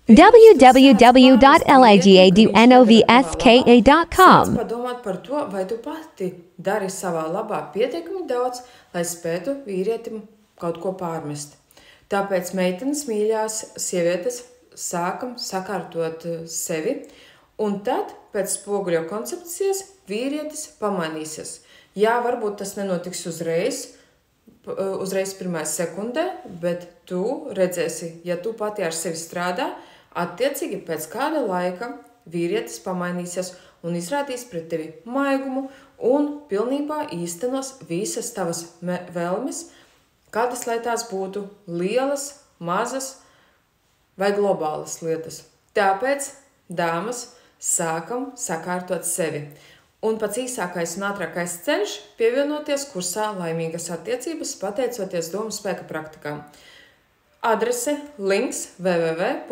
www.lagadnovska.com. Padomāt par to, vai tu pati dari savā labā pietiekami daudz, lai spētu vīrietim kaut ko pārmest. Tāpēc meitenes mīļās sievietes sākam sakārtot sevi, un tad pēc spoguļo koncepcijas vīrietis pamainīsies. Jā, varbūt tas nenotiks uzreiz pirmā sekundē, bet tu redzēsi, ja tu pati ar sevi strādā, attiecīgi pēc kāda laika vīrietis pamainīsies un izrādīs pret tevi maigumu un pilnībā īstenos visas tavas vēlmes, kādas lai tās būtu lielas, mazas vai globālas lietas. Tāpēc, dāmas, sākam sakārtot sevi. Un pats īsākais un ātrākais ceļš pievienoties kursā Laimīgas attiecības, pateicoties domu spēka praktikām. Adrese, links www.līga.